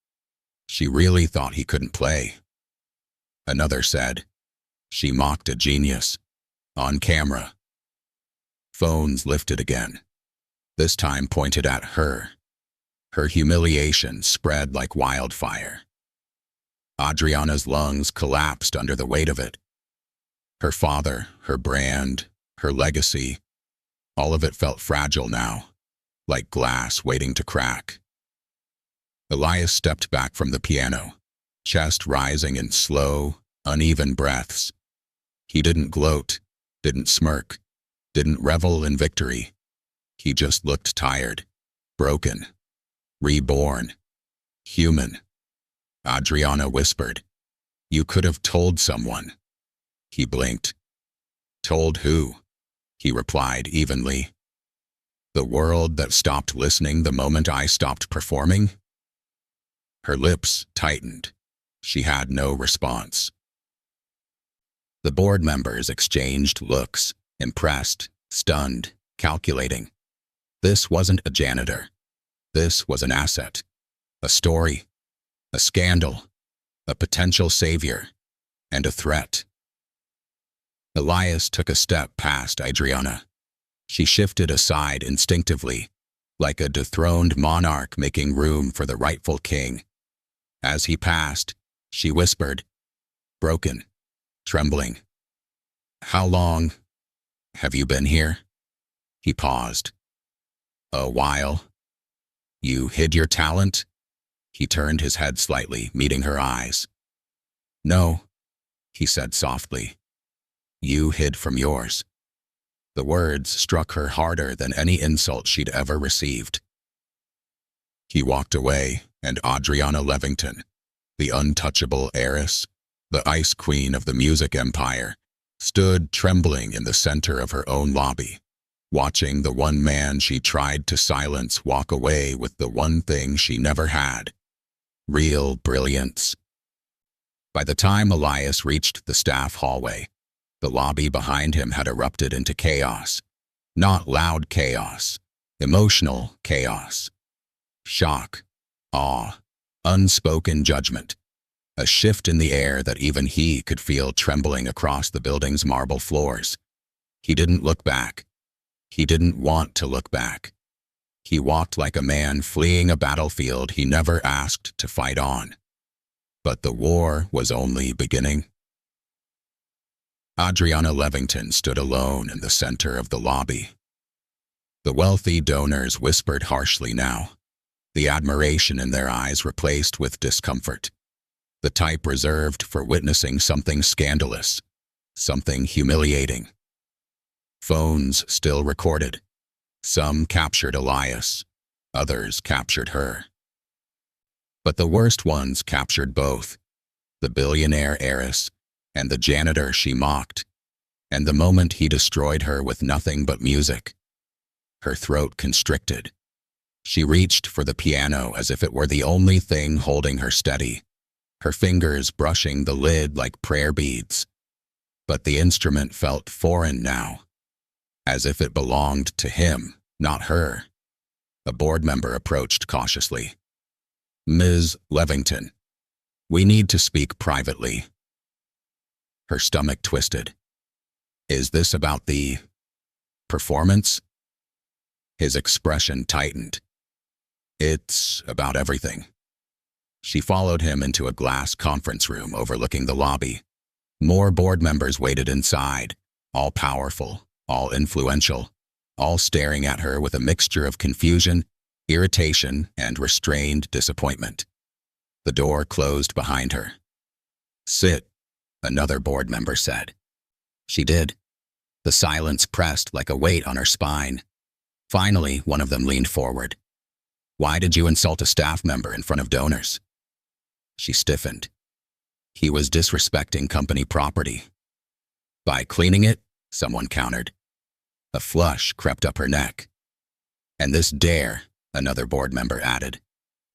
"She really thought he couldn't play." Another said, "She mocked a genius. On camera." Phones lifted again, this time pointed at her. Her humiliation spread like wildfire. Adriana's lungs collapsed under the weight of it. Her father, her brand, her legacy, all of it felt fragile now, like glass waiting to crack. Elias stepped back from the piano, chest rising in slow, uneven breaths. He didn't gloat, didn't smirk, didn't revel in victory. He just looked tired, broken, reborn, human. Adriana whispered, "You could have told someone." He blinked. "Told who?" He replied evenly. "The world that stopped listening the moment I stopped performing?" Her lips tightened. She had no response. The board members exchanged looks, impressed, stunned, calculating. This wasn't a janitor. This was an asset, a story, a scandal, a potential savior, and a threat. Elias took a step past Adriana. She shifted aside instinctively, like a dethroned monarch making room for the rightful king. As he passed, she whispered, broken, trembling, "How long have you been here?" He paused. "A while." "You hid your talent?" He turned his head slightly, meeting her eyes. "No," he said softly. "You hid from yours." The words struck her harder than any insult she'd ever received. He walked away, and Adriana Levington, the untouchable heiress, the ice queen of the music empire, stood trembling in the center of her own lobby, watching the one man she tried to silence walk away with the one thing she never had: real brilliance. By the time Elias reached the staff hallway, the lobby behind him had erupted into chaos. Not loud chaos, emotional chaos. Shock, awe, unspoken judgment. A shift in the air that even he could feel trembling across the building's marble floors. He didn't look back. He didn't want to look back. He walked like a man fleeing a battlefield he never asked to fight on. But the war was only beginning. Adriana Levington stood alone in the center of the lobby. The wealthy donors whispered harshly now, the admiration in their eyes replaced with discomfort, the type reserved for witnessing something scandalous, something humiliating. Phones still recorded. Some captured Elias, others captured her. But the worst ones captured both, the billionaire heiress and the janitor she mocked, and the moment he destroyed her with nothing but music. Her throat constricted. She reached for the piano as if it were the only thing holding her steady, her fingers brushing the lid like prayer beads. But the instrument felt foreign now, as if it belonged to him, not her. A board member approached cautiously. "Ms. Levington, we need to speak privately." Her stomach twisted. "Is this about the performance?" His expression tightened. "It's about everything." She followed him into a glass conference room overlooking the lobby. More board members waited inside, all powerful, all influential, all staring at her with a mixture of confusion, irritation, and restrained disappointment. The door closed behind her. "Sit," another board member said. She did. The silence pressed like a weight on her spine. Finally, one of them leaned forward. "Why did you insult a staff member in front of donors?" She stiffened. "He was disrespecting company property." "By cleaning it?" someone countered. A flush crept up her neck. "And this dare," another board member added.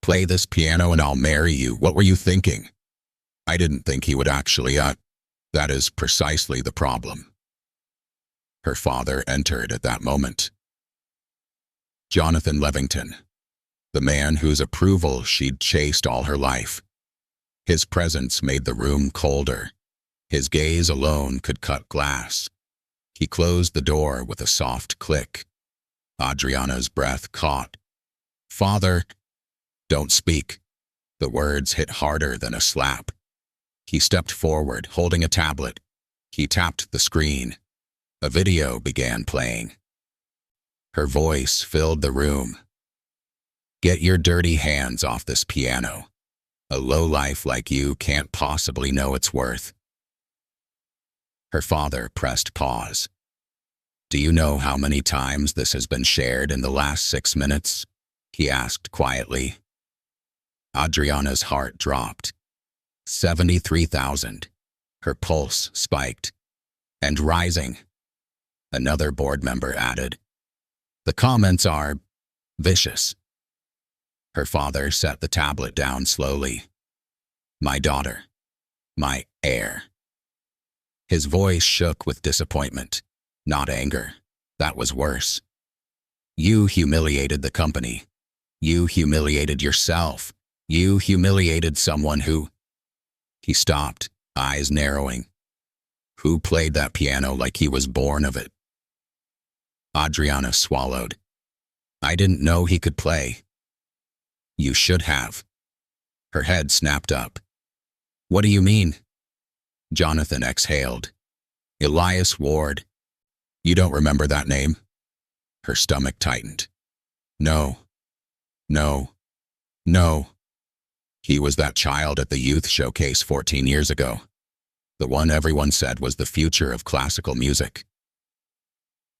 "Play this piano and I'll marry you. What were you thinking?" "I didn't think he would actually, that is precisely the problem." Her father entered at that moment. Jonathan Levington, the man whose approval she'd chased all her life. His presence made the room colder. His gaze alone could cut glass. He closed the door with a soft click. Adriana's breath caught. "Father," "Don't speak." The words hit harder than a slap. He stepped forward, holding a tablet. He tapped the screen. A video began playing. Her voice filled the room. "Get your dirty hands off this piano. A lowlife like you can't possibly know its worth." Her father pressed pause. "Do you know how many times this has been shared in the last 6 minutes?" he asked quietly. Adriana's heart dropped. 73,000. Her pulse spiked. "And rising," another board member added. "The comments are vicious." Her father set the tablet down slowly. "My daughter. My heir." His voice shook with disappointment, not anger. That was worse. "You humiliated the company. You humiliated yourself. You humiliated someone who—" He stopped, eyes narrowing. "Who played that piano like he was born of it?" Adriana swallowed. "I didn't know he could play." "You should have." Her head snapped up. "What do you mean?" Jonathan exhaled. "Elias Ward. You don't remember that name?" Her stomach tightened. "No. No. No." He was that child at the youth showcase 14 years ago. The one everyone said was the future of classical music.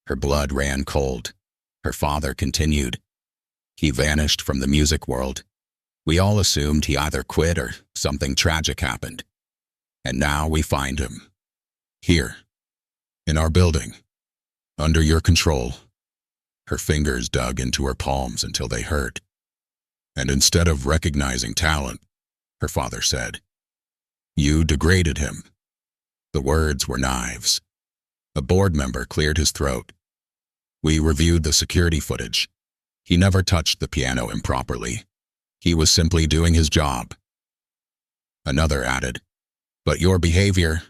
Her blood ran cold. Her father continued. "He vanished from the music world. We all assumed he either quit or something tragic happened. And now we find him. Here. In our building. Under your control." Her fingers dug into her palms until they hurt. "And instead of recognizing talent," her father said, "you degraded him." The words were knives. A board member cleared his throat. "We reviewed the security footage. He never touched the piano improperly. He was simply doing his job." Another added, "But your behavior,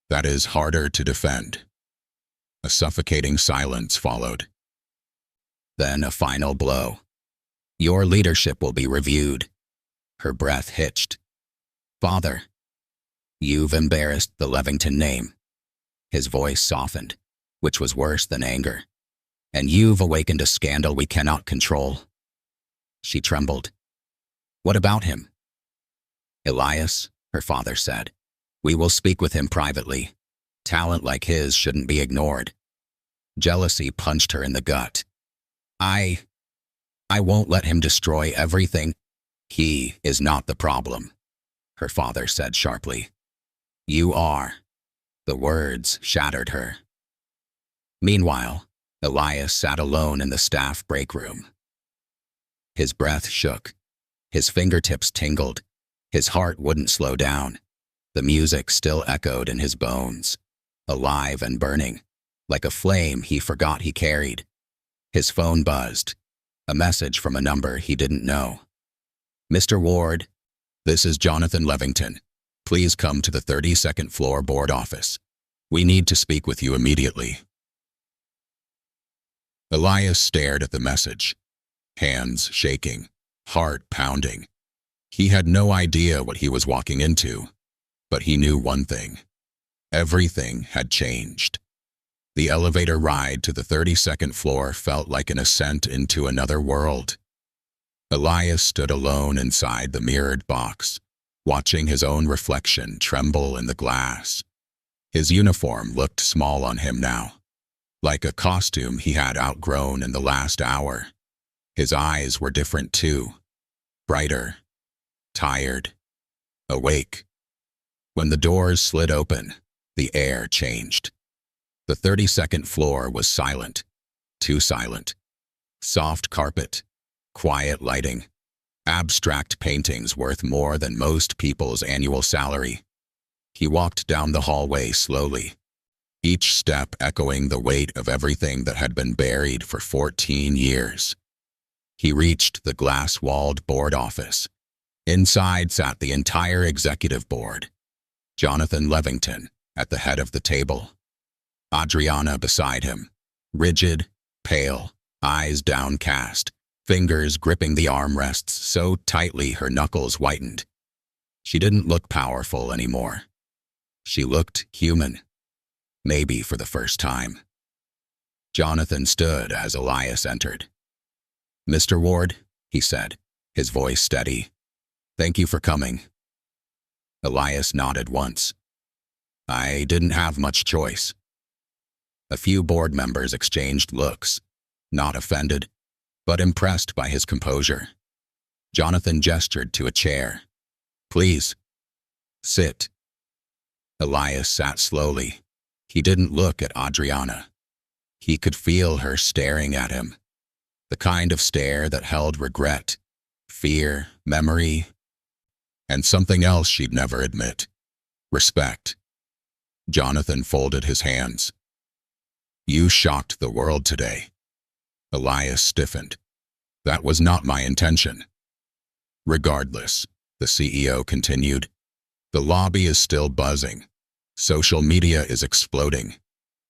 that is harder to defend." A suffocating silence followed. Then a final blow. "Your leadership will be reviewed." Her breath hitched. "Father, you've embarrassed the Levington name. His voice softened, which was worse than anger. And you've awakened a scandal we cannot control. She trembled. What about him? Elias, her father said. We will speak with him privately. Talent like his shouldn't be ignored. Jealousy punched her in the gut. I won't let him destroy everything. He is not the problem, her father said sharply. You are. The words shattered her. Meanwhile, Elias sat alone in the staff break room. His breath shook. His fingertips tingled. His heart wouldn't slow down. The music still echoed in his bones, alive and burning, like a flame he forgot he carried. His phone buzzed, a message from a number he didn't know. Mr. Ward, this is Jonathan Levington. Please come to the 32nd floor board office. We need to speak with you immediately. Elias stared at the message, hands shaking, heart pounding. He had no idea what he was walking into, but he knew one thing. Everything had changed. The elevator ride to the 32nd floor felt like an ascent into another world. Elias stood alone inside the mirrored box, watching his own reflection tremble in the glass. His uniform looked small on him now, like a costume he had outgrown in the last hour. His eyes were different too, brighter, tired, awake. When the doors slid open, the air changed. The 32nd floor was silent, too silent. Soft carpet, quiet lighting, abstract paintings worth more than most people's annual salary. He walked down the hallway slowly, each step echoing the weight of everything that had been buried for 14 years. He reached the glass-walled board office. Inside sat the entire executive board. Jonathan Levington at the head of the table. Adriana beside him, rigid, pale, eyes downcast, fingers gripping the armrests so tightly her knuckles whitened. She didn't look powerful anymore. She looked human, maybe for the first time. Jonathan stood as Elias entered. Mr. Ward, he said, his voice steady. Thank you for coming. Elias nodded once. I didn't have much choice. A few board members exchanged looks, not offended, but impressed by his composure. Jonathan gestured to a chair. Please, sit. Elias sat slowly. He didn't look at Adriana. He could feel her staring at him, the kind of stare that held regret, fear, memory, and something else she'd never admit, respect. Jonathan folded his hands. You shocked the world today. Elias stiffened. That was not my intention. Regardless, the CEO continued, the lobby is still buzzing. Social media is exploding.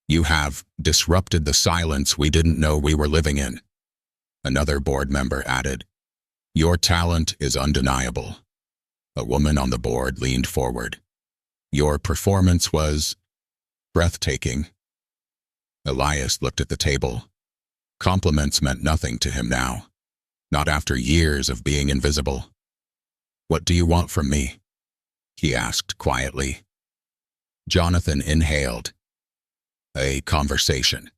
You have disrupted the silence we didn't know we were living in. Another board member added, your talent is undeniable. A woman on the board leaned forward. Your performance was breathtaking. Elias looked at the table. Compliments meant nothing to him now, not after years of being invisible. What do you want from me? He asked quietly. Jonathan inhaled. A conversation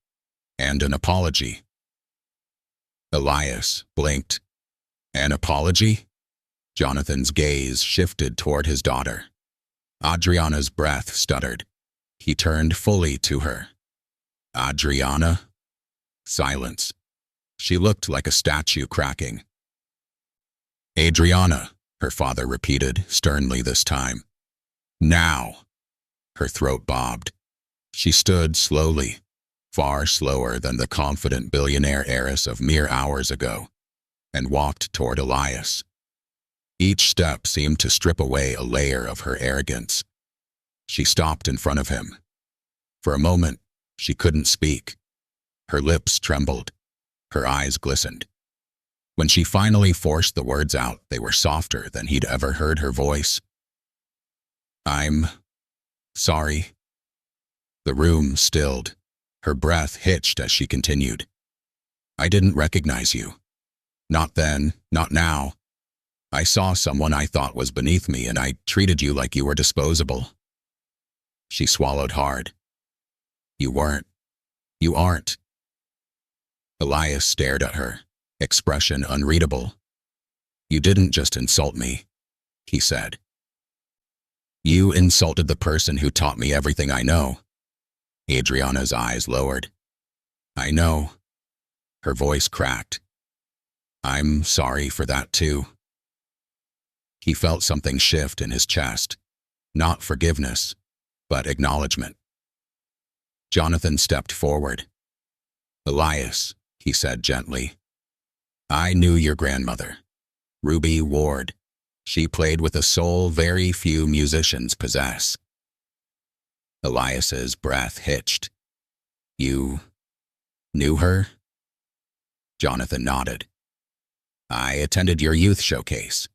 and an apology. Elias blinked. An apology? Jonathan's gaze shifted toward his daughter. Adriana's breath stuttered. He turned fully to her. Adriana? Silence. She looked like a statue cracking. Adriana, her father repeated, sternly this time. Now. Her throat bobbed. She stood slowly, far slower than the confident billionaire heiress of mere hours ago, and walked toward Elias. Each step seemed to strip away a layer of her arrogance. She stopped in front of him. For a moment, she couldn't speak. Her lips trembled. Her eyes glistened. When she finally forced the words out, they were softer than he'd ever heard her voice. I'm sorry. The room stilled. Her breath hitched as she continued. I didn't recognize you. Not then, not now. I saw someone I thought was beneath me and I treated you like you were disposable. She swallowed hard. You weren't. You aren't. Elias stared at her, expression unreadable. You didn't just insult me, he said. You insulted the person who taught me everything I know. Adriana's eyes lowered. I know. Her voice cracked. I'm sorry for that too. He felt something shift in his chest. Not forgiveness, but acknowledgement. Jonathan stepped forward. Elias, he said gently. I knew your grandmother, Ruby Ward. She played with a soul very few musicians possess. Elias's breath hitched. You knew her? Jonathan nodded. I attended your youth showcase.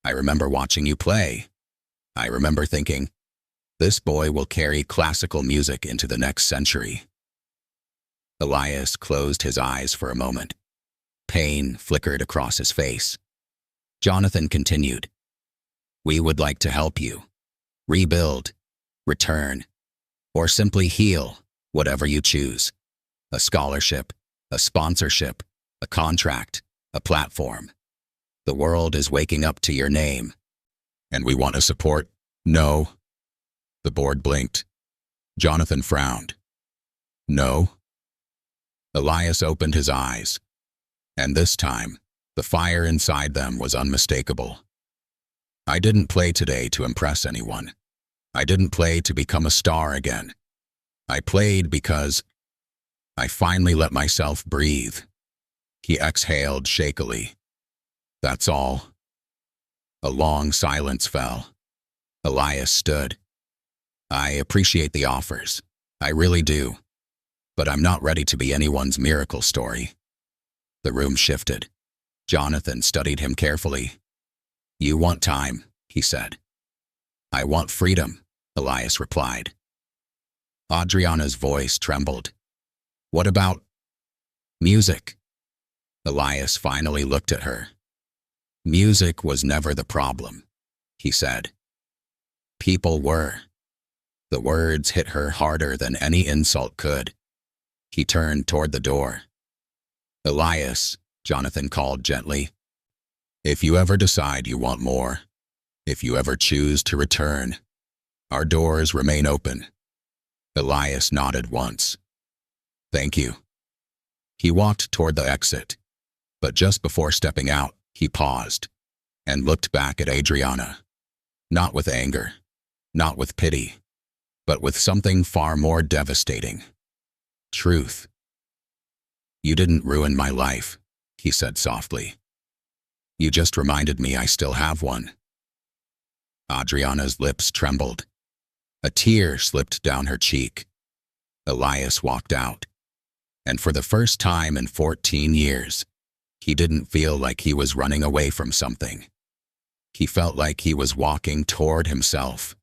I remember watching you play. I remember thinking, this boy will carry classical music into the next century. Elias closed his eyes for a moment. Pain flickered across his face. Jonathan continued. We would like to help you. Rebuild, return, or simply heal, whatever you choose. A scholarship, a sponsorship, a contract, a platform. The world is waking up to your name. And we want to support. No. The board blinked. Jonathan frowned. No. Elias opened his eyes. And this time, the fire inside them was unmistakable. I didn't play today to impress anyone. I didn't play to become a star again. I played because I finally let myself breathe. He exhaled shakily. That's all. A long silence fell. Elias stood. I appreciate the offers. I really do. But I'm not ready to be anyone's miracle story. The room shifted. Jonathan studied him carefully. You want time, he said. I want freedom, Elias replied. Adriana's voice trembled. What about music? Elias finally looked at her. Music was never the problem, he said. People were. The words hit her harder than any insult could. He turned toward the door. Elias, Jonathan called gently. If you ever decide you want more, if you ever choose to return, our doors remain open. Elias nodded once. Thank you. He walked toward the exit, but just before stepping out, he paused and looked back at Adriana. Not with anger, not with pity, but with something far more devastating. Truth. You didn't ruin my life, he said softly. You just reminded me I still have one. Adriana's lips trembled. A tear slipped down her cheek. Elias walked out, and for the first time in 14 years, he didn't feel like he was running away from something. He felt like he was walking toward himself.